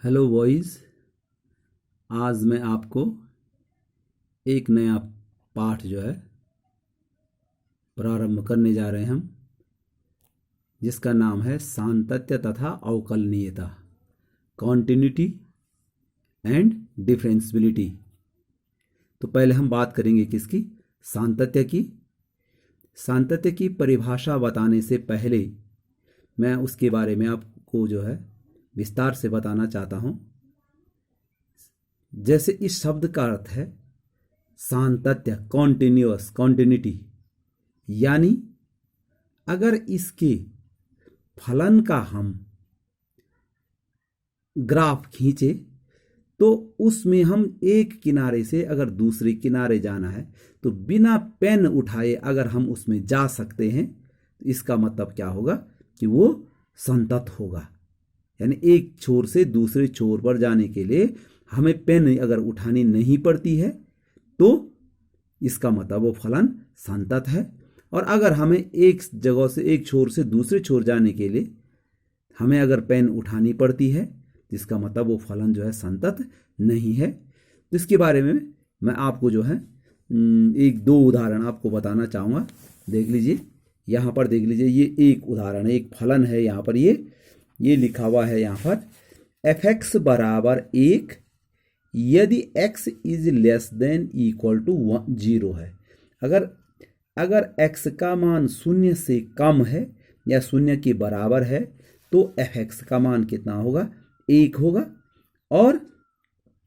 Hello boys. आज मैं आपको एक नया पाठ जो है प्रारंभ करने जा रहे हैं हम, जिसका नाम है सातत्य तथा अवकलनीयता, कॉन्टिन्यूटी एंड डिफरेंशियबिलिटी। तो पहले हम बात करेंगे किसकी? सातत्य की। सातत्य की परिभाषा बताने से पहले मैं उसके बारे में आपको जो है विस्तार से बताना चाहता हूँ। जैसे इस शब्द का अर्थ है सातत्य, कॉन्टिन्यूअस, कॉन्टिन्यूटी, यानी अगर इसके फलन का हम ग्राफ खींचे तो उसमें हम एक किनारे से अगर दूसरे किनारे जाना है तो बिना पेन उठाए अगर हम उसमें जा सकते हैं तो इसका मतलब क्या होगा कि वो संतत होगा। यानी एक छोर से दूसरे छोर पर जाने के लिए हमें पेन अगर उठानी नहीं पड़ती है तो इसका मतलब वो फलन संतत है। और अगर हमें एक जगह से एक छोर से दूसरे छोर जाने के लिए हमें अगर पेन उठानी पड़ती है तो इसका मतलब वो फलन जो है संतत नहीं है। तो इसके बारे में मैं आपको जो है एक दो उदाहरण आपको बताना चाहूँगा। देख लीजिए, यहाँ पर देख लीजिए, ये एक उदाहरण है, एक फलन है। यहाँ पर ये लिखा हुआ है यहाँ पर f(x) बराबर 1 यदि x is less than equal to 0 है। अगर x का मान 0 से कम है या 0 के बराबर है तो f(x) का मान कितना होगा? 1 होगा। और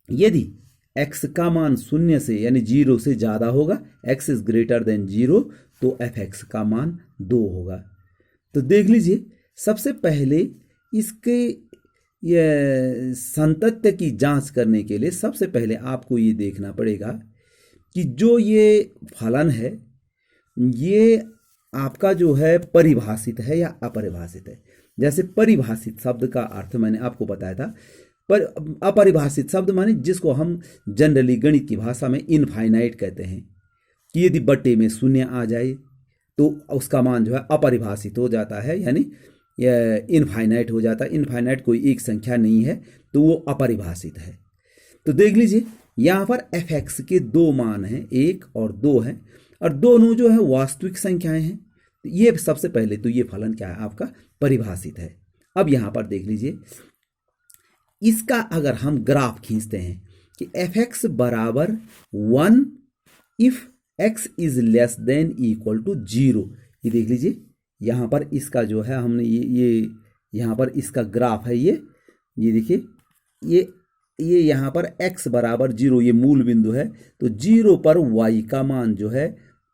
यदि x का मान 0 से यानी 0 से ज़्यादा होगा, x इज ग्रेटर देन 0, तो f(x) का मान 2 होगा। तो देख लीजिए, सबसे पहले इसके ये सातत्य की जांच करने के लिए सबसे पहले आपको ये देखना पड़ेगा कि जो ये फलन है ये आपका जो है परिभाषित है या अपरिभाषित है। जैसे परिभाषित शब्द का अर्थ मैंने आपको बताया था, पर अपरिभाषित शब्द माने जिसको हम जनरली गणित की भाषा में इनफाइनाइट कहते हैं कि यदि बट्टे में 0 आ जाए तो उसका मान जो है अपरिभाषित हो जाता है, यानी इनफाइनाइट हो जाता है। इनफाइनाइट कोई एक संख्या नहीं है तो वो अपरिभाषित है। तो देख लीजिए, यहाँ पर f(x) के दो मान हैं, 1 और 2 हैं, और दोनों जो है वास्तविक संख्याएं हैं। तो ये सबसे पहले तो ये फलन क्या है? आपका परिभाषित है। अब यहाँ पर देख लीजिए, इसका अगर हम ग्राफ खींचते हैं कि f(x) बराबर 1 if x is less than equal to 0, ये देख लीजिए, यहाँ पर इसका जो है हमने ये यहाँ पर इसका ग्राफ है, ये देखिए, ये यहाँ पर x बराबर 0 ये मूल बिंदु है, तो 0 पर y का मान जो है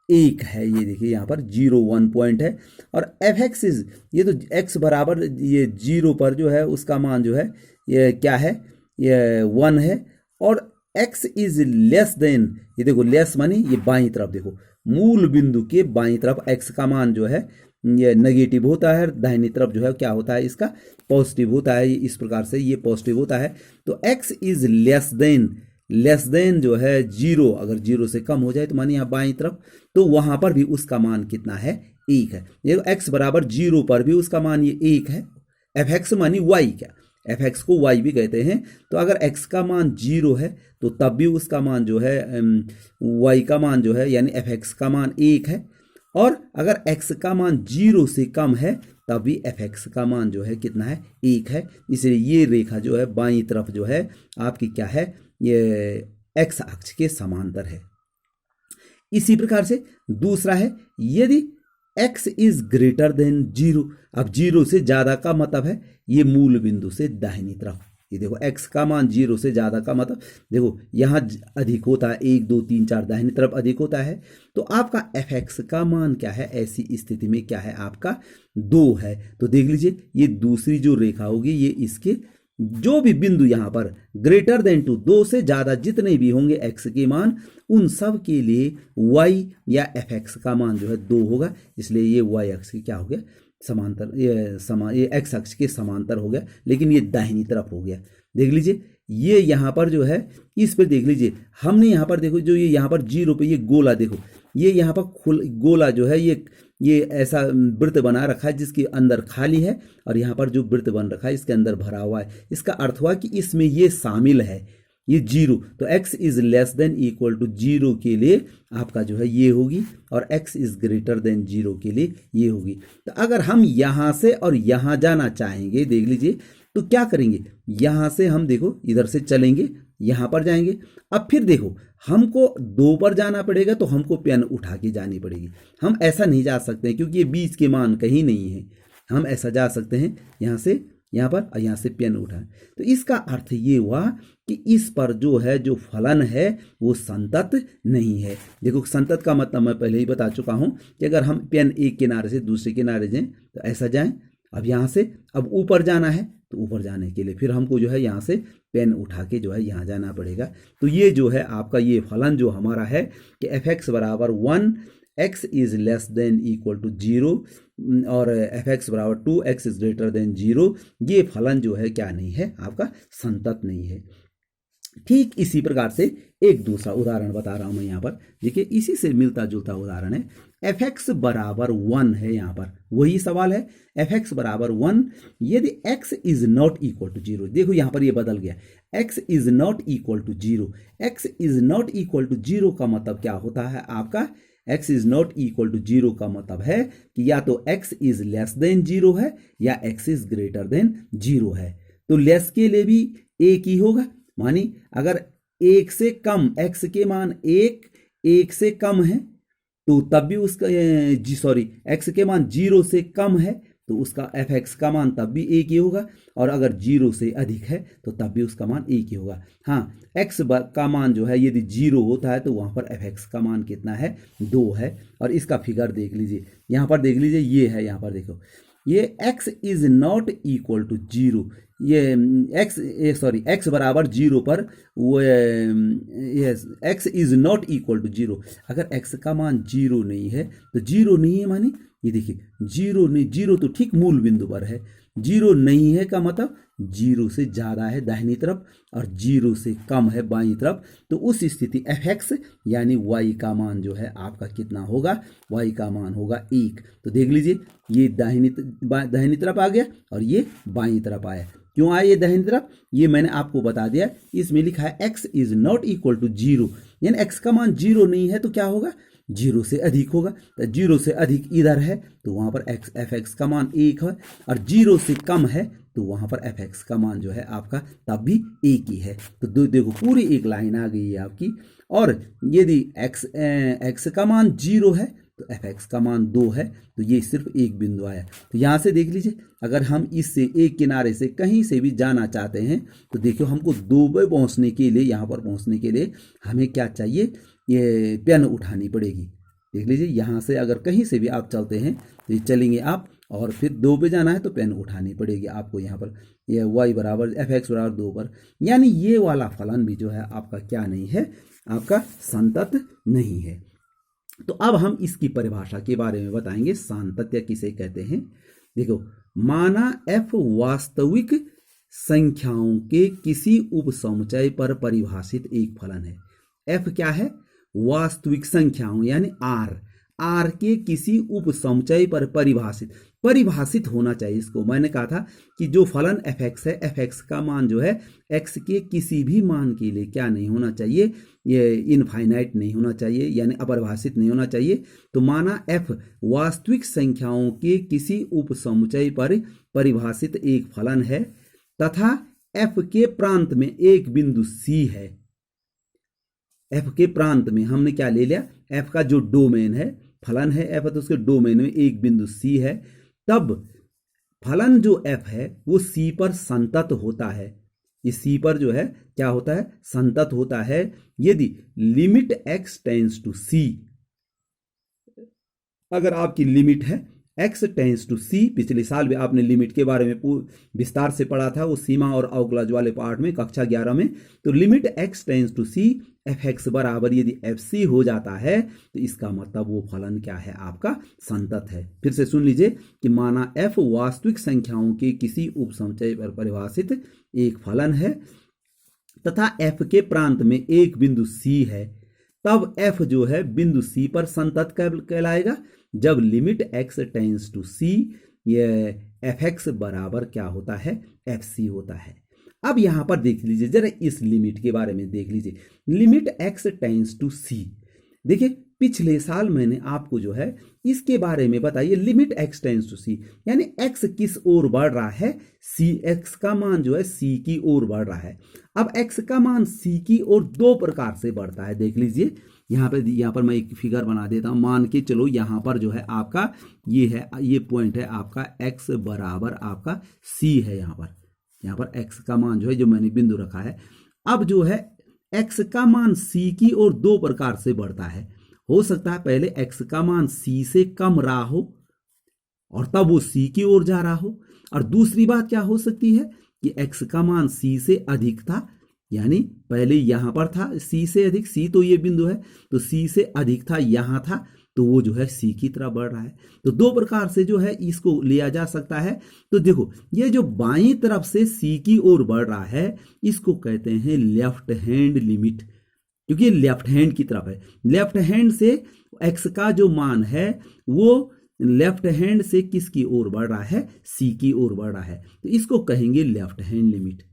1 है। ये देखिए, यहाँ पर 0 1 पॉइंट है। और f(x) इज, ये तो x बराबर ये 0 पर जो है उसका मान जो है ये क्या है? ये 1 है। और x इज लेस देन, ये देखो लेस मानी ये बाईं तरफ, देखो मूल बिंदु के बाईं तरफ x का मान जो है ये नेगेटिव होता है, दाहिनी तरफ जो है क्या होता है? इसका पॉजिटिव होता है। इस प्रकार से ये पॉजिटिव होता है। तो x इज लेस देन जो है 0, अगर 0 से कम हो जाए तो मानिए यहाँ बाईं तरफ, तो वहां पर भी उसका मान कितना है? 1 है। ये x बराबर 0 पर भी उसका मान ये 1 है। f(x) मानी y, क्या f(x) को y भी कहते हैं। तो अगर x का मान 0 है तो तब भी उसका मान जो है y का मान जो है यानी f(x) का मान 1 है। और अगर x का मान 0 से कम है तब भी f(x) का मान जो है कितना है? 1 है। इसलिए ये रेखा जो है बाईं तरफ जो है आपकी क्या है? ये x अक्ष के समांतर है। इसी प्रकार से दूसरा है, यदि x इज ग्रेटर देन 0, अब 0 से ज्यादा का मतलब है ये मूल बिंदु से दाहिनी तरफ। ये देखो, x का मान 0 से ज्यादा का मतलब देखो यहाँ अधिक होता है, 1 2 3 4 दाहिनी तरफ अधिक होता है। तो आपका f(x) का मान क्या है? ऐसी स्थिति में क्या है? आपका 2 है। तो देख लीजिए, ये दूसरी जो रेखा होगी ये इसके जो भी बिंदु यहाँ पर ग्रेटर देन टू 2 से ज्यादा जितने भी होंगे x के मान, उन सब के लिए y या f(x) का मान जो है 2 होगा। इसलिए ये y अक्ष की क्या हो गया? समांतर, ये x अक्ष के समांतर हो गया, लेकिन ये दाहिनी तरफ हो गया। देख लीजिए, ये यहाँ पर जो है इस पर देख लीजिए, हमने यहाँ पर देखो जो ये यहाँ पर 0 पे ये गोला देखो, ये यहाँ पर गोला जो है ये ये ऐसा वृत्त बना रखा है जिसके अंदर खाली है और यहाँ पर जो वृत्त बन रखा है इसके अंदर भरा हुआ है। इसका अर्थ हुआ कि इसमें ये शामिल है, ये जीरो। तो x is less than equal to zero के लिए आपका जो है ये होगी, और x is greater than zero के लिए ये होगी। तो अगर हम यहाँ से और यहाँ जाना चाहेंगे, देख लीजिए, तो क्या करेंगे, यहाँ से हम देखो इधर से चलेंगे, यहाँ पर जाएंगे। अब फिर देखो हमको 2 पर जाना पड़ेगा, तो हमको पेन उठा के जानी पड़ेगी। हम ऐसा नहीं जा सकते हैं क्योंकि ये बीच के मान कहीं नहीं है। हम ऐसा जा सकते हैं यहाँ से यहाँ पर, और यहाँ से पेन उठाएं। तो इसका अर्थ ये हुआ कि इस पर जो है जो फलन है वो संतत नहीं है। देखो संतत का मतलब मैं पहले ही बता चुका हूँ कि अगर हम पेन एक किनारे से दूसरे किनारे जाएं तो ऐसा जाएं। अब यहाँ से अब ऊपर जाना है, तो ऊपर जाने के लिए फिर हमको जो है यहाँ से पेन उठा के जो है यहाँ जाना पड़ेगा। तो ये जो है आपका ये फलन जो हमारा है कि एफ एक्स बराबर 1, x is less than equal to 0 और एफ एक्स बराबर 2, x इज ग्रेटर देन 0, ये फलन जो है क्या नहीं है, आपका संतत नहीं है। ठीक इसी प्रकार से एक दूसरा उदाहरण बता रहा हूं मैं यहाँ पर। देखिए इसी से मिलता जुलता उदाहरण है। एफ एक्स बराबर 1 है, यहाँ पर वही सवाल है। एफ एक्स बराबर 1 यदि x is not equal to 0, देखो यहाँ पर ये बदल गया, x is not equal to 0। x is not equal to 0 का मतलब क्या होता है आपका, x is not equal to 0 का मतलब है कि या तो x इज लेस देन 0 है या x इज ग्रेटर देन 0 है। तो लेस के लिए भी एक ही होगा, मानी अगर 1 से कम x के मान 1 से कम है तो तब भी उसका x के मान 0 से कम है तो उसका एफ एक्स का मान तब भी 1 ही होगा, और अगर 0 से अधिक है तो तब भी उसका मान 1 ही होगा। हाँ, x का मान जो है यदि 0 होता है तो वहां पर एफ एक्स का मान कितना है, 2 है। और इसका फिगर देख लीजिए, यहाँ पर देख लीजिए, ये है, यहाँ पर देखो ये x is not equal to 0, ये x बराबर 0 पर वो x is not equal to 0। अगर x का मान 0 नहीं है तो 0 नहीं है माने ये देखिए 0 नहीं, 0 तो ठीक मूल बिंदु पर है, 0 नहीं है का मतलब 0 से ज़्यादा है दाहिनी तरफ और 0 से कम है बाईं तरफ। तो उस स्थिति एफ एक्स यानी y का मान जो है आपका कितना होगा, y का मान होगा 1। तो देख लीजिए ये दाहिनी तरफ आ गया और ये बाईं तरफ आया। क्यों आया ये दाहिनी तरफ, ये मैंने आपको बता दिया। इसमें लिखा है x is not equal to 0, यानी x का मान 0 नहीं है तो क्या होगा, 0 से अधिक होगा। तो 0 से अधिक इधर है तो वहां पर एफ एक्स का मान 1 है, और 0 से कम है तो वहां पर एफ एक्स का मान जो है आपका तब भी 1 ही है। तो देखो पूरी एक लाइन आ गई है आपकी। और यदि एक्स का मान 0 है तो एफ एक्स का मान 2 है, तो ये सिर्फ एक बिंदु आया। तो यहाँ से देख लीजिए, अगर हम इससे एक किनारे से कहीं से भी जाना चाहते हैं तो देखो हमको 2 पे पहुँचने के लिए, यहाँ पर पहुँचने के लिए हमें क्या चाहिए, ये पेन उठानी पड़ेगी। देख लीजिए यहाँ से अगर कहीं से भी आप चलते हैं तो ये चलेंगे आप, और फिर 2 पे जाना है तो पेन उठानी पड़ेगी आपको यहाँ पर, ये y बराबर एफ एक्स बराबर 2 पर। यानी ये वाला फलन भी जो है आपका क्या नहीं है, आपका संतत नहीं है। तो अब हम इसकी परिभाषा के बारे में बताएंगे, सातत्य किसे कहते हैं। देखो, माना f वास्तविक संख्याओं के किसी उपसमुच्चय पर परिभाषित एक फलन है। f क्या है, वास्तविक संख्याओं यानी r के किसी उपसमुच्चय पर परिभाषित होना चाहिए। इसको मैंने कहा था कि जो फलन एफ एक्स है, एफ एक्स का मान जो है x के किसी भी मान के लिए क्या नहीं होना चाहिए, ये इनफाइनाइट नहीं होना चाहिए, यानी अपरिभाषित नहीं होना चाहिए। तो माना f वास्तविक संख्याओं के किसी उपसमुच्चय पर परिभाषित एक फलन है तथा f के प्रांत में एक बिंदु c है। f के प्रांत में हमने क्या ले लिया, f का जो डोमेन है, फलन है f, तो उसके डोमेन में एक बिंदु c है, तब फलन जो f है वो c पर संतत होता है। ये c पर जो है क्या होता है, संतत होता है यदि limit x tends to c, अगर आपकी लिमिट है x टेंड्स टू c, पिछले साल भी आपने लिमिट के बारे में विस्तार से पढ़ा था, वो सीमा और अवकलज वाले पार्ट में कक्षा 11 में। तो limit x tends to c f x बराबर यदि एफ सी हो जाता है तो इसका मतलब वो फलन क्या है, आपका संतत है। फिर से सुन लीजिए कि माना f वास्तविक संख्याओं के किसी उपसमुच्चय पर परिभाषित एक फलन है तथा f के प्रांत में एक बिंदु c है, तब f जो है बिंदु c पर संतत कहलाएगा। जब limit x tends to c ये fx बराबर क्या होता है, fc होता है। अब यहां पर देख लीजिए जरा, इस लिमिट के बारे में देख लीजिए, limit x tends to c। देखिए पिछले साल मैंने आपको जो है इसके बारे में बताइए, limit x tends to c यानी x किस ओर बढ़ रहा है, c, x का मान जो है c की ओर बढ़ रहा है। अब x का मान c की ओर दो प्रकार से बढ़ता है, देख लीजिए यहाँ पर मैं एक फिगर बना देता हूं। मान के चलो यहाँ पर जो है आपका ये है, ये पॉइंट है आपका x बराबर आपका c है। यहाँ पर x का मान जो है, जो मैंने बिंदु रखा है, अब जो है x का मान c की ओर दो प्रकार से बढ़ता है। हो सकता है पहले x का मान c से कम रहा हो और तब वो c की ओर जा रहा हो, और दूसरी बात क्या हो सकती है कि x का मान c से अधिक था, यानी पहले यहां पर था c से अधिक, c तो ये बिंदु है, तो c से अधिक था, यहां था, तो वो जो है c की तरफ बढ़ रहा है। तो दो प्रकार से जो है इसको लिया जा सकता है। तो देखो ये जो बाईं तरफ से c की ओर बढ़ रहा है इसको कहते हैं लेफ्ट हैंड लिमिट, क्योंकि लेफ्ट हैंड की तरफ है। लेफ्ट हैंड से x का जो मान है वो लेफ्ट हैंड से किसकी ओर बढ़ रहा है, c की ओर बढ़ रहा है, तो इसको कहेंगे लेफ्ट हैंड लिमिट।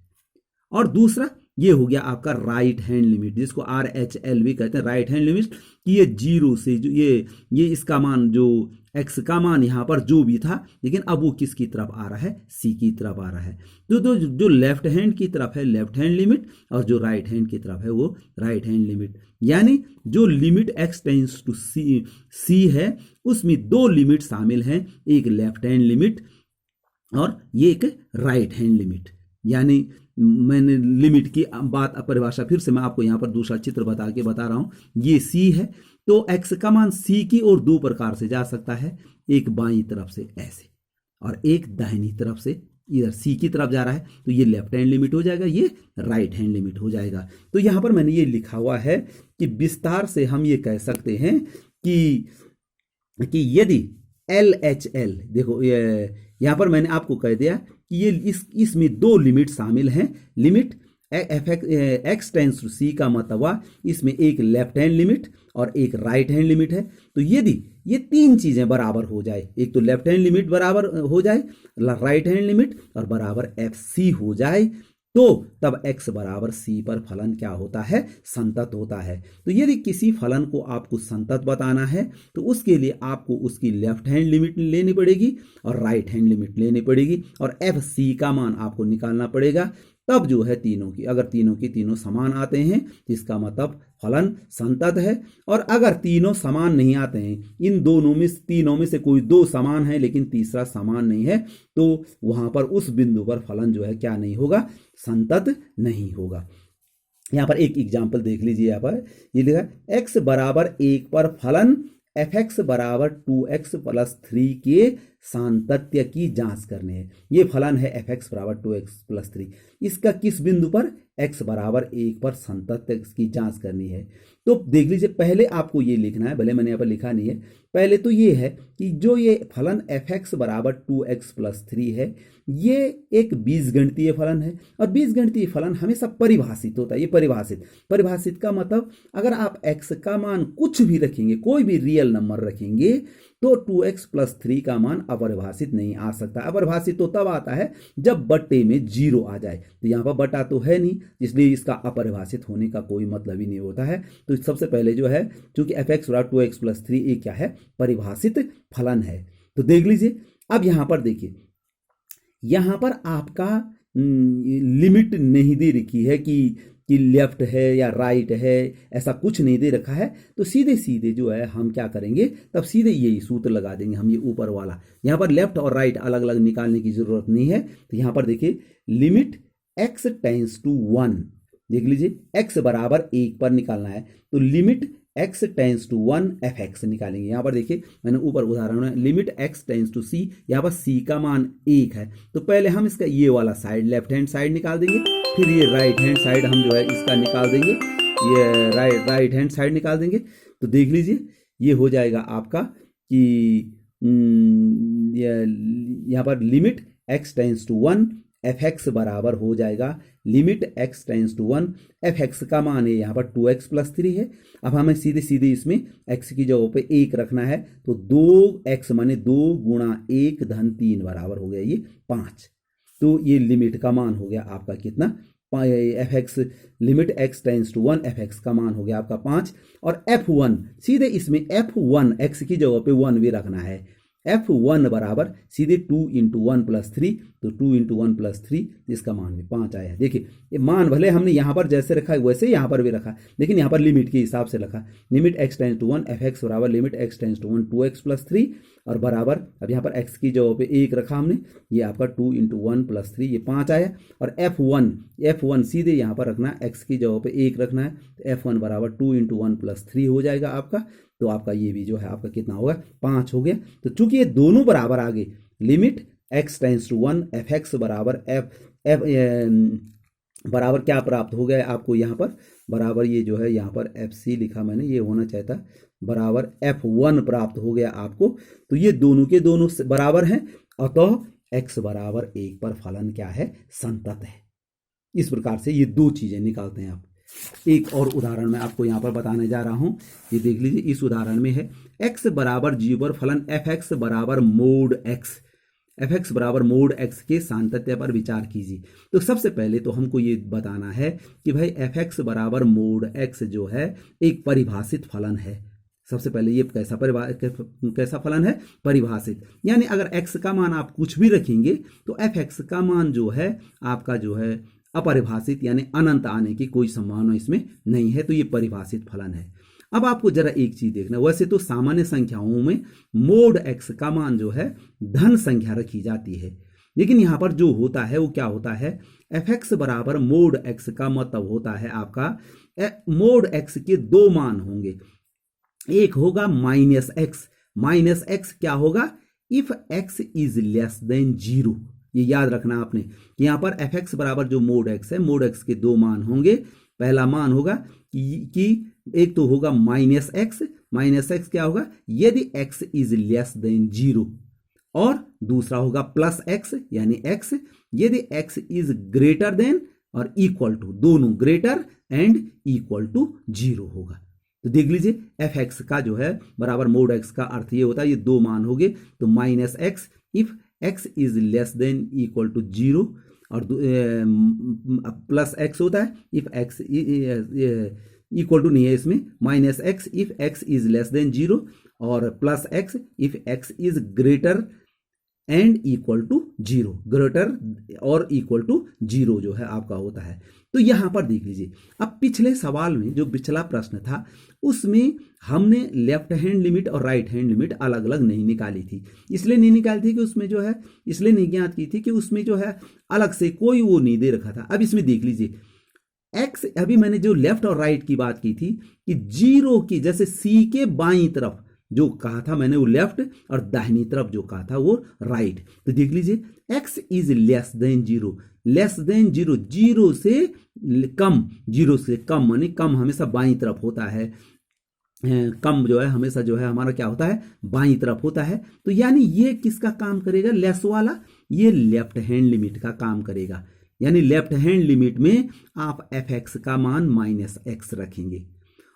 और दूसरा ये हो गया आपका राइट हैंड लिमिट, जिसको RHL भी कहते हैं, राइट हैंड लिमिट, कि ये जीरो से जो ये इसका मान, जो x का मान यहाँ पर जो भी था, लेकिन अब वो किसकी तरफ आ रहा है, c की तरफ आ रहा है। तो जो लेफ्ट हैंड की तरफ है लेफ्ट हैंड लिमिट, और जो राइट हैंड की तरफ है वो राइट हैंड लिमिट। यानी जो limit x tends to c है उसमें दो लिमिट शामिल हैं, एक लेफ्ट हैंड लिमिट और ये एक राइट हैंड लिमिट। यानी मैंने लिमिट की बात परिभाषा फिर से मैं आपको यहाँ पर दूसरा चित्र बता रहा हूँ। ये c है, तो x का मान c की ओर दो प्रकार से जा सकता है, एक बाईं तरफ से ऐसे और एक दाहिनी तरफ से इधर c की तरफ जा रहा है, तो ये लेफ्ट हैंड लिमिट हो जाएगा, ये राइट हैंड लिमिट हो जाएगा। तो यहाँ पर मैंने ये लिखा हुआ है कि विस्तार से हम ये कह सकते हैं कि यदि LHL, देखो यहाँ पर मैंने आपको कह दिया कि ये इसमें दो लिमिट शामिल हैं। Limit x tends to c का मतलब हुआ इसमें एक लेफ्ट हैंड लिमिट और एक राइट हैंड लिमिट है। तो यदि ये तीन चीजें बराबर हो जाए, एक तो लेफ्ट हैंड लिमिट बराबर हो जाए, राइट हैंड लिमिट और बराबर FC हो जाए, तो तब x बराबर c पर फलन क्या होता है, संतत होता है। तो यदि किसी फलन को आपको संतत बताना है तो उसके लिए आपको उसकी लेफ्ट हैंड लिमिट लेनी पड़ेगी और राइट हैंड लिमिट लेनी पड़ेगी और FC का मान आपको निकालना पड़ेगा। तब जो है तीनों की, अगर तीनों की तीनों समान आते हैं इसका मतलब फलन संतत है, और अगर तीनों समान नहीं आते हैं, इन तीनों में से कोई दो समान है लेकिन तीसरा समान नहीं है, तो वहां पर उस बिंदु पर फलन जो है क्या नहीं होगा, संतत नहीं होगा। यहां पर एक एग्जाम्पल देख लीजिए, यहाँ पर ये लिखा है x बराबर 1 पर फलन fx बराबर 2x प्लस 3 के सातत्य की जांच करनी है। ये फलन है fx बराबर 2x प्लस 3, इसका किस बिंदु पर, x बराबर 1 पर सातत्य की जांच करनी है। तो देख लीजिए, पहले आपको ये लिखना है, भले मैंने यहाँ पर लिखा नहीं है, पहले तो ये है कि जो ये फलन fx बराबर 2x प्लस 3 है, ये एक बीजगणितीय फलन है और बीजगणितीय फलन हमेशा परिभाषित होता है। ये परिभाषित का मतलब अगर आप x का मान कुछ भी रखेंगे, कोई भी रियल नंबर रखेंगे, तो 2x प्लस 3 का मान अपरिभाषित नहीं आ सकता। अपरिभाषित तो तब आता है जब बट्टे में 0 आ जाए, तो यहाँ पर बटा तो है नहीं, इसलिए इसका अपरिभाषित होने का कोई मतलब ही नहीं होता है। तो सबसे पहले जो है, चूंकि fx बराबर 2x प्लस 3 एक क्या है, परिभाषित फलन है। तो देख लीजिए, अब यहाँ पर देखिए, यहाँ पर आपका लिमिट नहीं दे रखी है कि लेफ्ट है या राइट है, ऐसा कुछ नहीं दे रखा है। तो सीधे सीधे जो है हम क्या करेंगे, तब सीधे यही सूत्र लगा देंगे हम, ये ऊपर वाला। यहाँ पर लेफ्ट और राइट अलग अलग निकालने की जरूरत नहीं है। तो यहाँ पर देखिए, लिमिट x टेंस टू 1, देख लीजिए x बराबर 1 पर निकालना है, तो limit x tends to 1 fx निकालेंगे। यहाँ पर देखिए मैंने ऊपर उदाहरण में limit x tends to c, यहाँ पर c का मान 1 है, तो पहले हम इसका ये वाला साइड लेफ्ट हैंड साइड निकाल देंगे, फिर ये राइट हैंड साइड हम जो है इसका निकाल देंगे, ये राइट हैंड साइड निकाल देंगे। तो देख लीजिए, ये हो जाएगा आपका कि यहाँ पर limit x tends to 1 f x बराबर हो जाएगा limit x tends to 1, f x का मान है यहाँ पर 2x+3 है। अब हमें सीधे सीधे इसमें x की जगह पे 1 रखना है, तो 2x माने 2 गुणा 1 धन 3 बराबर हो गया ये 5। तो ये लिमिट का मान हो गया आपका कितना, f x limit x tends to 1, f x का मान हो गया आपका 5। और F1 सीधे इसमें F1 x की जगह पे 1 भी रखना है, F1 बराबर सीधे 2 × 1 + 3, तो 2 × 1 + 3, इसका मान भी 5 आया। देखिए ये मान भले हमने यहाँ पर जैसे रखा है वैसे यहाँ पर भी रखा, लेकिन यहाँ पर लिमिट के हिसाब से रखा, limit x tends to 1 f x बराबर limit x tends to 1 2x+3, और बराबर अब यहाँ पर x की जगह पे 1 रखा हमने, ये आपका 2 × 1 + 3 ये 5 आया। और F1 सीधे यहाँ पर रखना, x की जगह पे 1 रखना है, तो F1 बराबर 2 × 1 + 3 हो जाएगा आपका। तो आपका ये भी जो है आपका कितना होगा, 5 हो गया। तो चूंकि ये दोनों बराबर आ गए, limit x tends to 1 f x बराबर एफ बराबर क्या प्राप्त हो गया आपको यहाँ पर, बराबर ये जो है यहाँ पर FC लिखा मैंने, ये होना चाहता बराबर F1 प्राप्त हो गया आपको। तो ये दोनों के दोनों बराबर हैं, अतः x बराबर 1 पर फलन क्या है, संतत है। इस प्रकार से ये दो चीजें निकालते हैं आप। एक और उदाहरण मैं आपको यहाँ पर बताने जा रहा हूँ, ये देख लीजिए। इस उदाहरण में है x बराबर 0 पर फलन एफ एक्स बराबर मोड x, एफ एक्स बराबर मोड x के सातत्य पर विचार कीजिए। तो सबसे पहले तो हमको ये बताना है कि भाई एफ एक्स बराबर मोड x जो है एक परिभाषित फलन है। सबसे पहले ये कैसा फलन है, परिभाषित, यानी अगर x का मान आप कुछ भी रखेंगे तो एफ एक्स का मान जो है आपका जो है अपरिभाषित, यानी अनंत आने की कोई संभावना इसमें नहीं है, तो ये परिभाषित फलन है। अब आपको जरा एक चीज देखना, वैसे तो सामान्य संख्याओं में मोड x का मान जो है धन संख्या रखी जाती है, लेकिन यहां पर जो होता है वो क्या होता है, एफ एक्स बराबर मोड x का मतलब होता है आपका मोड x के दो मान होंगे, एक होगा माइनस एक्स क्या होगा, if x is less than 0। ये याद रखना आपने कि यहां पर एफ एक्स बराबर जो मोड x है, मोड x के दो मान होंगे। पहला मान होगा कि एक तो होगा माइनस एक्स क्या होगा, यदि x इज लेस देन 0, और दूसरा होगा प्लस एक्स यानी x यदि x इज ग्रेटर देन और इक्वल टू, दोनों ग्रेटर एंड इक्वल टू 0 होगा। तो देख लीजिए एफ एक्स का जो है बराबर मोड x का अर्थ ये होता है, ये दो मान हो गए, तो minus x if x is less than equal to 0, और प्लस x होता है इफ x इक्वल टू नहीं है इसमें, minus x if x is less than 0, और plus x if x is greater and equal to 0, greater और equal to 0 जो है आपका होता है। तो यहां पर देख लीजिए, अब पिछले सवाल में जो पिछला प्रश्न था उसमें हमने लेफ्ट हैंड लिमिट और राइट हैंड लिमिट अलग अलग नहीं निकाली थी। इसलिए नहीं निकाली थी कि उसमें जो है, इसलिए नहीं ज्ञात की थी कि उसमें जो है अलग से कोई वो नहीं दे रखा था। अब इसमें देख लीजिए एक्स, अभी मैंने जो लेफ्ट और राइट की बात की थी कि 0 की जैसे सी के बाईं तरफ जो कहा था मैंने वो लेफ्ट, और दाहिनी तरफ जो कहा था वो राइट। तो देख लीजिए x is less than 0, less than 0, 0 से कम, 0 से कम माने कम हमेशा बाईं तरफ होता है, कम जो है हमेशा जो है हमारा क्या होता है, बाईं तरफ होता है। तो यानी ये किसका काम करेगा, लेस वाला, ये लेफ्ट हैंड लिमिट का काम करेगा। यानी लेफ्ट हैंड लिमिट में आप एफ एक्स का मान माइनस एक्स रखेंगे।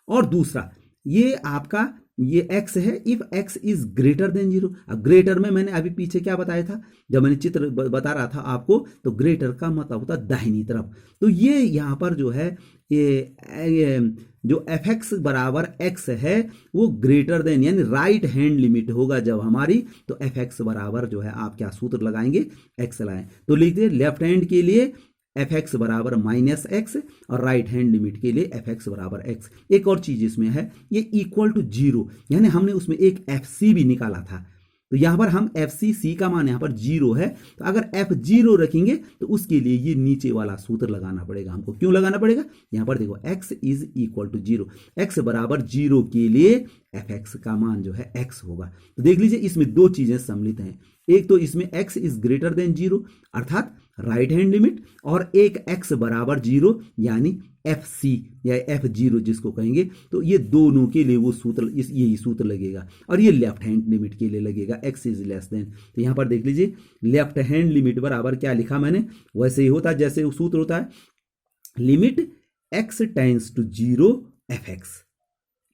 और दूसरा ये आपका ये x है if x is greater then 0। अब ग्रेटर में मैंने अभी पीछे क्या बताया था, जब मैंने चित्र बता रहा था आपको, तो ग्रेटर का मतलब होता है दाहिनी तरफ। तो ये यहां पर जो है ये जो एफ एक्स बराबर x है वो ग्रेटर देन यानी राइट हैंड लिमिट होगा जब हमारी, तो एफ एक्स बराबर जो है आप क्या सूत्र लगाएंगे, x लगाएं। तो लिखते लेफ्ट हैंड के लिए एफ एक्स बराबर माइनस एक्स, और राइट हैंड लिमिट के लिए एफ एक्स बराबर एक्स। एक और चीज इसमें है, ये इक्वल टू 0, यानी हमने उसमें एक एफ सी भी निकाला था। तो यहां पर हम एफ सी का मान यहां पर 0 है, तो अगर एफ 0 रखेंगे तो उसके लिए ये नीचे वाला सूत्र लगाना पड़ेगा हमको। क्यों लगाना पड़ेगा, यहां पर देखो x is equal to 0, x बराबर 0 के लिए एफ एक्स का मान जो है x होगा। तो देख लीजिए इसमें दो चीजें सम्मिलित हैं, एक तो इसमें x इज ग्रेटर देन 0 अर्थात राइट हैंड लिमिट, और एक x बराबर 0 यानी FC या F0 जिसको कहेंगे। तो ये दोनों के लिए वो सूत्र, यही सूत्र लगेगा, और ये लेफ्ट हैंड लिमिट के लिए लगेगा, x इज लेस देन। तो यहाँ पर देख लीजिए लेफ्ट हैंड लिमिट बराबर क्या लिखा मैंने, वैसे ही होता है जैसे सूत्र होता है, limit x tends to 0 fx,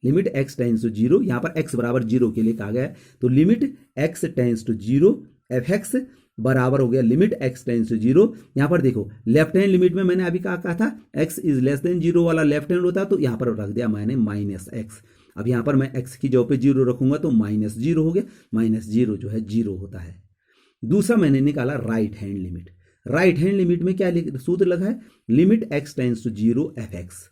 limit x tends to 0, यहाँ पर x बराबर 0 के लिए कहा गया है, तो limit x tends to 0 fx बराबर हो गया लिमिट x टेंड्स टू 0। यहाँ पर देखो लेफ्ट हैंड लिमिट में मैंने अभी कहा था x इज लेस देन 0 वाला लेफ्ट हैंड होता, तो यहाँ पर रख दिया मैंने -x। अब यहाँ पर मैं x की जगह पे 0 रखूंगा तो -0 हो गया, -0 जो है 0 होता है। दूसरा मैंने निकाला right hand limit. Right hand limit में क्या सूत्र लगा है, limit x tends to 0 fx,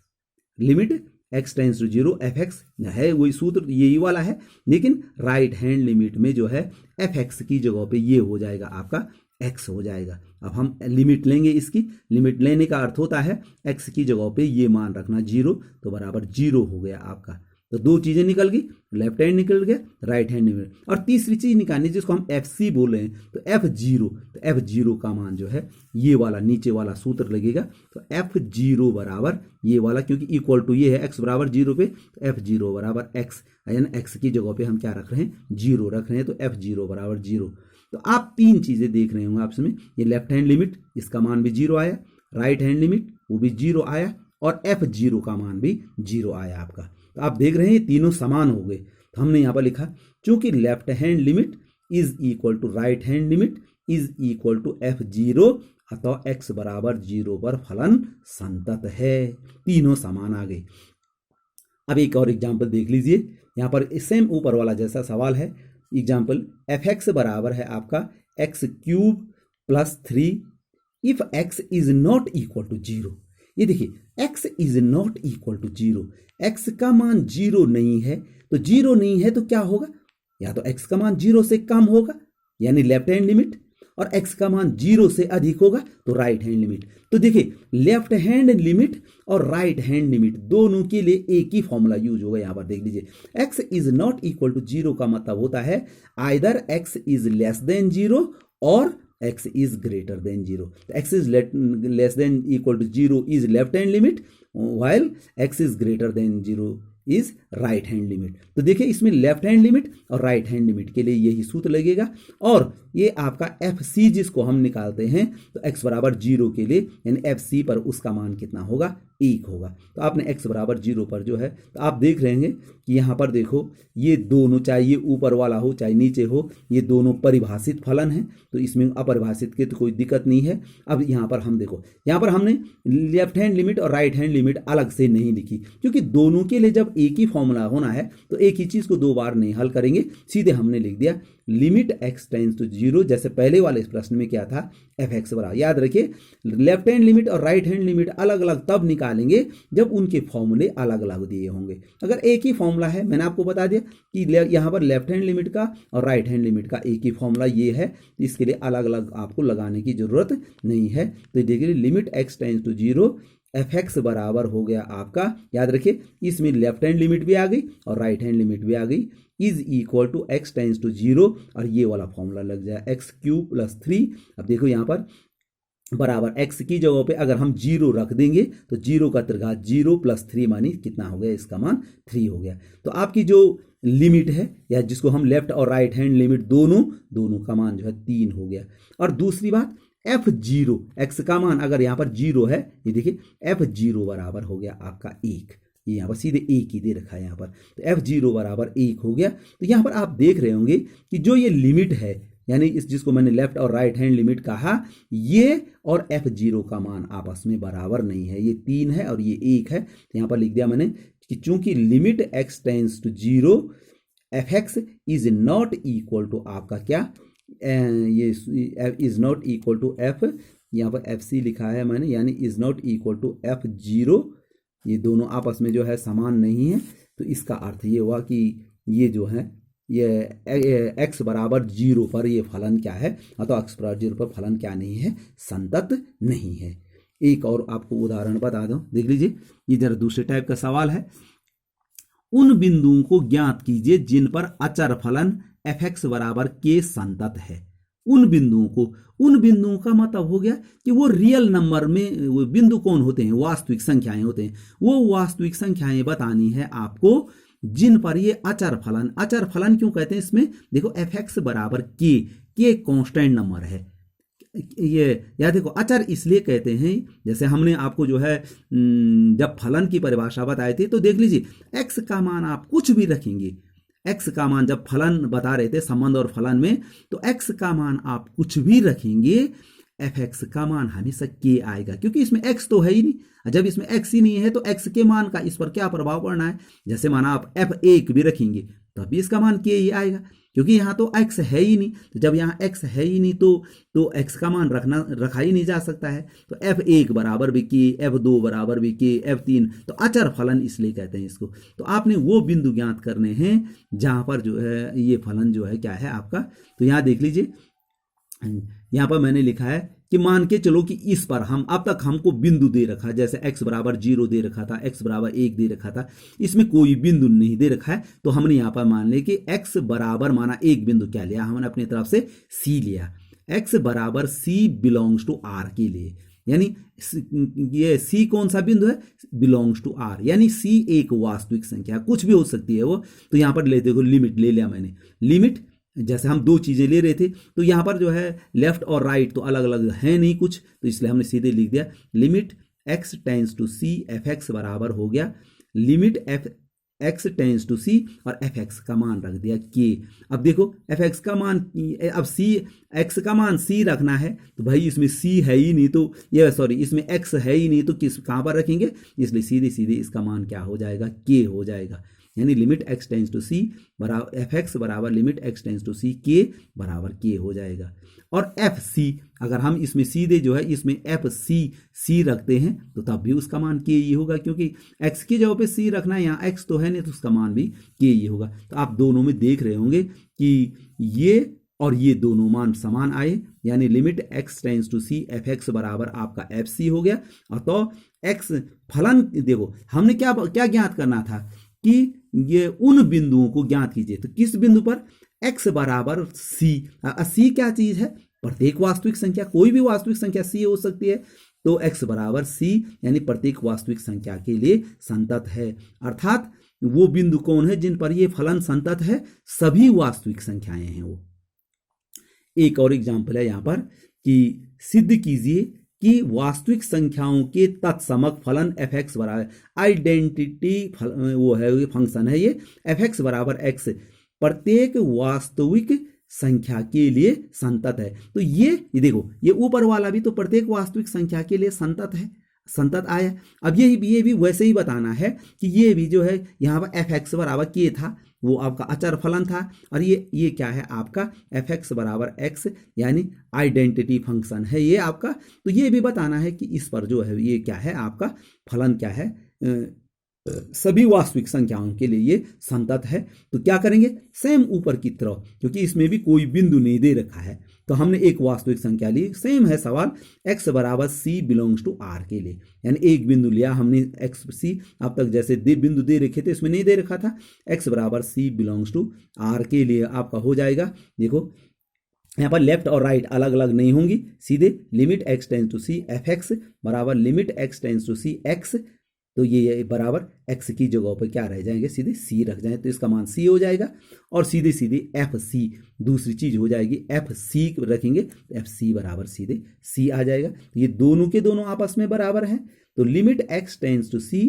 limit x tends to 0 fx है, वही सूत्र यही वाला है, लेकिन राइट हैंड लिमिट में जो है fx की जगह पे ये हो जाएगा आपका x हो जाएगा। अब हम लिमिट लेंगे, इसकी लिमिट लेने का अर्थ होता है x की जगह पे ये मान रखना 0, तो बराबर 0 हो गया आपका। तो दो चीजें निकल गई, लेफ्ट हैंड निकल गया, राइट हैंड निकल गया, और तीसरी चीज निकालनी जिसको हम FC बोल रहे हैं, तो F0, तो F0 का मान जो है ये वाला नीचे वाला सूत्र लगेगा, तो F0 बराबर ये वाला, क्योंकि इक्वल टू ये है x बराबर 0 पे, तो F0 बराबर x, यानी x की जगह पे हम क्या रख रहे हैं 0 रख रहे हैं, तो F0 बराबर 0। तो आप तीन चीजें देख रहे होंगे आपसे में, ये लेफ्ट हैंड लिमिट इसका मान भी 0 आया, राइट हैंड लिमिट वो भी 0 आया, और F0 का मान भी 0 आया आपका। तो आप देख रहे हैं तीनों समान हो गए। तो हमने यहाँ पर लिखा चूंकि left hand limit is equal to right hand limit is equal to F0, अतः x बराबर 0 पर फलन संतत है। तीनों समान आ गए। अब एक और एग्जाम्पल देख लीजिए, यहाँ पर सेम ऊपर वाला जैसा सवाल है। एग्जाम्पल fx बराबर है आपका x³ + 3 if x is not equal to 0। ये देखिए x is not equal to 0, x का मान 0 नहीं है, तो 0 नहीं है तो क्या होगा, या तो x का मान 0 से कम होगा यानी लेफ्ट हैंड लिमिट, और x का मान 0 से अधिक होगा तो राइट हैंड लिमिट। तो देखिए लेफ्ट हैंड लिमिट और राइट हैंड लिमिट दोनों के लिए एक ही फॉर्मूला यूज होगा। यहाँ पर देख लीजिए x is not equal to 0 का मतलब होता है either x is less than 0 और x is greater than 0. x is less than equal to 0 is left hand limit, while x is greater than 0 is right hand limit. तो देखिए इसमें left hand limit और right hand limit के लिए यही सूत्र लगेगा, और ये आपका FC जिसको हम निकालते हैं तो x बराबर 0 के लिए यानी FC पर उसका मान कितना होगा 1 होगा। तो आपने x बराबर 0 पर जो है, तो आप देख रहे हैं कि यहाँ पर देखो ये दोनों, चाहे ये ऊपर वाला हो चाहे नीचे हो, ये दोनों परिभाषित फलन है, तो इसमें अपरिभाषित की तो कोई दिक्कत नहीं है। अब यहाँ पर हम देखो, यहाँ पर हमने लेफ्ट हैंड लिमिट और राइट हैंड लिमिट अलग से नहीं लिखी, क्योंकि दोनों के लिए जब एक ही फॉर्मूला होना है तो एक ही चीज को दो बार नहीं हल करेंगे, सीधे हमने लिख दिया लिमिट x टेंड्स टू 0, जैसे पहले वाले इस प्रश्न में क्या था fx बराबर। याद रखिए लेफ्ट हैंड लिमिट और राइट हैंड लिमिट अलग अलग तब निकालेंगे जब उनके फॉर्मूले अलग अलग दिए होंगे। अगर एक ही फॉर्मूला है, मैंने आपको बता दिया कि यहाँ पर लेफ्ट हैंड लिमिट का और राइट हैंड लिमिट का एक ही फॉर्मूला ये है, तो इसके लिए अलग अलग आपको लगाने की जरूरत नहीं है। तो देखिए limit x tends to 0 fx बराबर हो गया आपका, याद रखिए इसमें लेफ्ट हैंड लिमिट भी आ गई और राइट हैंड लिमिट भी आ गई, is equal to x tends to 0, और ये वाला फॉर्मूला लग जाए x³ + 3। अब देखो यहाँ पर बराबर x की जगह पे अगर हम 0 रख देंगे तो 0 का त्रिघात 0 + 3 मानी कितना हो गया, इसका मान 3 हो गया। तो आपकी जो लिमिट है या जिसको हम लेफ्ट और राइट हैंड लिमिट दोनों का मान जो है 3 हो गया। और दूसरी बात F0, x का मान अगर यहाँ पर 0 है, ये देखिए F0 बराबर हो गया आपका 1, ये यहाँ पर सीधे 1 ही दे रखा है यहाँ पर, तो F0 बराबर 1 हो गया। तो यहाँ पर आप देख रहे होंगे कि जो ये लिमिट है यानी इस जिसको मैंने लेफ्ट और राइट हैंड लिमिट कहा, ये और F0 का मान आपस में बराबर नहीं है, ये 3 है और ये 1 है। तो यहाँ पर लिख दिया मैंने कि चूंकि limit x tends to 0 fx is not equal to आपका क्या, ये is not equal to f, यहाँ पर FC लिखा है मैंने, यानी is not equal to F0, ये दोनों आपस में जो है समान नहीं है। तो इसका अर्थ ये हुआ कि ये जो है ये x बराबर 0 पर ये फलन क्या है, अतः x बराबर 0 पर फलन क्या नहीं है, संतत नहीं है। एक और आपको उदाहरण बता दूं, देख लीजिए ये जरा दूसरे टाइप का सवाल है। उन बिंदुओं को ज्ञात कीजिए जिन पर अचर फलन fx बराबर k संतत है। उन बिंदुओं का मतलब हो गया कि वो रियल नंबर में वो बिंदु कौन होते हैं, वास्तविक संख्याएं होते हैं। वो वास्तविक संख्याएं बतानी है आपको जिन पर ये अचर फलन क्यों कहते हैं इसमें, देखो fx बराबर के कांस्टेंट नंबर है। ये या देखो अचर इसलिए कहते हैं, जैसे हमने आपको जो है जब फलन की परिभाषा बताई थी तो देख लीजिए x का मान आप कुछ भी रखेंगे, x का मान जब फलन बता रहे थे संबंध और फलन में, तो x का मान आप कुछ भी रखेंगे fx का मान हमेशा k आएगा, क्योंकि इसमें x तो है ही नहीं। जब इसमें x ही नहीं है तो x के मान का इस पर क्या प्रभाव पड़ना है, जैसे माना आप f1 भी रखेंगे तो अभी इसका मान k ही आएगा, क्योंकि यहाँ तो x है ही नहीं। तो जब यहाँ x है ही नहीं तो x का मान रखा ही नहीं जा सकता है। तो f1 बराबर भी k, f2 बराबर भी k, f3, तो अचर फलन इसलिए कहते हैं इसको। तो आपने वो बिंदु ज्ञात करने हैं जहाँ पर जो है ये फलन जो है क्या है आपका। तो यहाँ देख लीजिए, यहाँ पर मैंने लिखा है कि मान के चलो कि इस पर हम अब तक हमको बिंदु दे रखा, जैसे x बराबर 0 दे रखा था, x बराबर 1 दे रखा था, इसमें कोई बिंदु नहीं दे रखा है। तो हमने यहाँ पर मान लिया कि x बराबर माना एक बिंदु क्या लिया हमने अपनी तरफ से c लिया, x बराबर c बिलोंग्स टू r के लिए, यानी ये c कौन सा बिंदु है, बिलोंग्स टू r, यानी c एक वास्तविक संख्या कुछ भी हो सकती है वो। तो यहाँ पर लेते हो लिमिट ले लिया मैंने, लिमिट जैसे हम दो चीजें ले रहे थे तो यहाँ पर जो है लेफ्ट और राइट तो अलग अलग है नहीं कुछ, तो इसलिए हमने सीधे लिख दिया limit x tends to c fx बराबर हो गया limit x tends to c और fx का मान रख दिया k। अब देखो fx का मान, अब x का मान c रखना है तो भाई इसमें c है ही नहीं, तो ये सॉरी इसमें x है ही नहीं, तो कहाँ पर रखेंगे, इसलिए सीधे सीधे इसका मान क्या हो जाएगा, k हो जाएगा। यानी limit x tends to c बराबर fx बराबर limit x tends to c k बराबर k हो जाएगा। और fc अगर हम इसमें सीधे जो है इसमें fc रखते हैं तो तब भी उसका मान k ही होगा, क्योंकि x की जगह पे c रखना है, यहाँ x तो है नहीं तो उसका मान भी k ही होगा। तो आप दोनों में देख रहे होंगे कि ये और ये दोनों मान समान आए, यानी limit x tends to c fx बराबर आपका fc हो गया। और तो x फलन देखो हमने क्या ज्ञात करना था कि ये उन बिंदुओं को ज्ञात कीजिए, तो किस बिंदु पर, x बराबर c क्या चीज है, प्रत्येक वास्तविक संख्या, कोई भी वास्तविक संख्या c हो सकती है। तो x बराबर c यानी प्रत्येक वास्तविक संख्या के लिए संतत है, अर्थात वो बिंदु कौन है जिन पर ये फलन संतत है, सभी वास्तविक संख्याएं हैं वो। एक और एग्जाम्पल है यहाँ पर कि सिद्ध कीजिए कि वास्तविक संख्याओं के तत्समक फलन fx बराबर आइडेंटिटी वो है ये फंक्शन है, ये fx बराबर x प्रत्येक वास्तविक संख्या के लिए संतत है। तो ये देखो ये ऊपर वाला भी तो प्रत्येक वास्तविक संख्या के लिए संतत है, संतत आया। अब ये भी वैसे ही बताना है कि ये भी जो है यहाँ पर fx बराबर k था, वो आपका अचर फलन था, और ये क्या है आपका fx बराबर x यानी आइडेंटिटी फंक्शन है ये आपका। तो ये भी बताना है कि इस पर जो है ये क्या है आपका फलन क्या है, सभी वास्तविक संख्याओं के लिए ये संतत है। तो क्या करेंगे, सेम ऊपर की तरफ, क्योंकि इसमें भी कोई बिंदु नहीं दे रखा है तो हमने एक वास्तविक संख्या ली, सेम है सवाल x बराबर c बिलोंग्स टू r के लिए, यानी एक बिंदु लिया हमने x c, अब तक जैसे बिंदु दे रखे थे इसमें नहीं दे रखा था, x बराबर c बिलोंग्स टू r के लिए आपका हो जाएगा। देखो यहाँ पर लेफ्ट और राइट अलग अलग नहीं होंगी, सीधे limit x tends to c fx बराबर limit x tends to c x, तो ये बराबर x की जगह पर क्या रह जाएंगे, सीधे c रख जाए तो इसका मान c हो जाएगा। और सीधे सीधे fc दूसरी चीज हो जाएगी, fc रखेंगे तो fc बराबर सीधे c आ जाएगा। तो ये दोनों के दोनों आपस में बराबर हैं, तो limit x tends to c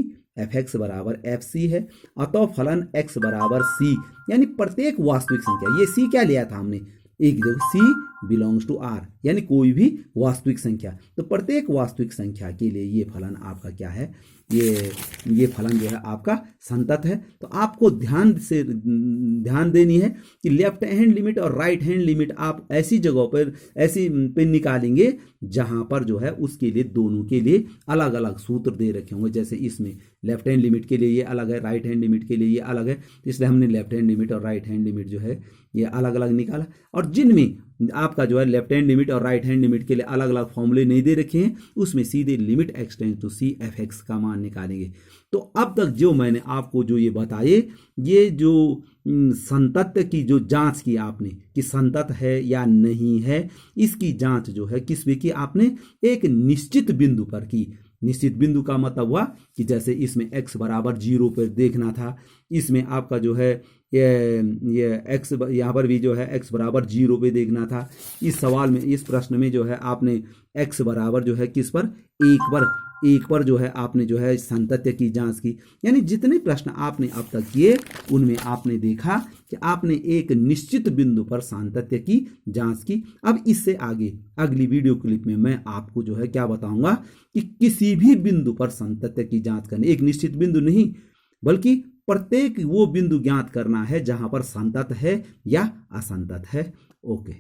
fx बराबर fc है। अतः फलन x बराबर c यानी प्रत्येक वास्तविक संख्या, ये c क्या लिया था हमने, एक देखो c बिलोंग्स टू r यानी कोई भी वास्तविक संख्या, तो प्रत्येक वास्तविक संख्या के लिए ये फलन आपका क्या है, ये फलन जो है आपका संतत है। तो आपको ध्यान देनी है कि लेफ्ट हैंड लिमिट और राइट हैंड लिमिट आप ऐसी जगहों पर ऐसी पे निकालेंगे जहां पर जो है उसके लिए दोनों के लिए अलग अलग सूत्र दे रखे होंगे। जैसे इसमें लेफ्ट हैंड लिमिट के लिए ये अलग है, राइट हैंड लिमिट के लिए ये अलग है, इसलिए हमने लेफ्ट हैंड लिमिट और राइट हैंड लिमिट जो है ये अलग अलग निकाला। और जिनमें आपका जो है लेफ्ट हैंड लिमिट और राइट हैंड लिमिट के लिए अलग अलग फॉर्मूले नहीं दे रखे हैं, उसमें सीधे limit x tends to c f x का मान निकालेंगे। तो अब तक जो मैंने आपको जो ये बताए, ये जो संतत्य की जो जांच की आपने कि संतत है या नहीं है, इसकी जांच जो है किस पे की आपने, एक निश्चित बिंदु पर की। निश्चित बिंदु का मतलब हुआ कि जैसे इसमें x बराबर 0 पर देखना था, इसमें आपका जो है ये x यहाँ पर भी जो है x बराबर 0 पे देखना था। इस सवाल में, इस प्रश्न में जो है आपने x बराबर जो है किस पर, एक पर जो है आपने जो है संतत्य की जांच की। यानी जितने प्रश्न आपने अब तक किए उनमें आपने देखा कि आपने एक निश्चित बिंदु पर सातत्य की जांच की। अब इससे आगे अगली वीडियो क्लिप में मैं आपको जो है क्या बताऊंगा कि किसी भी बिंदु पर सातत्य की जांच करनी, एक निश्चित बिंदु नहीं बल्कि प्रत्येक वो बिंदु ज्ञात करना है जहां पर संतत है या असंतत है। ओके।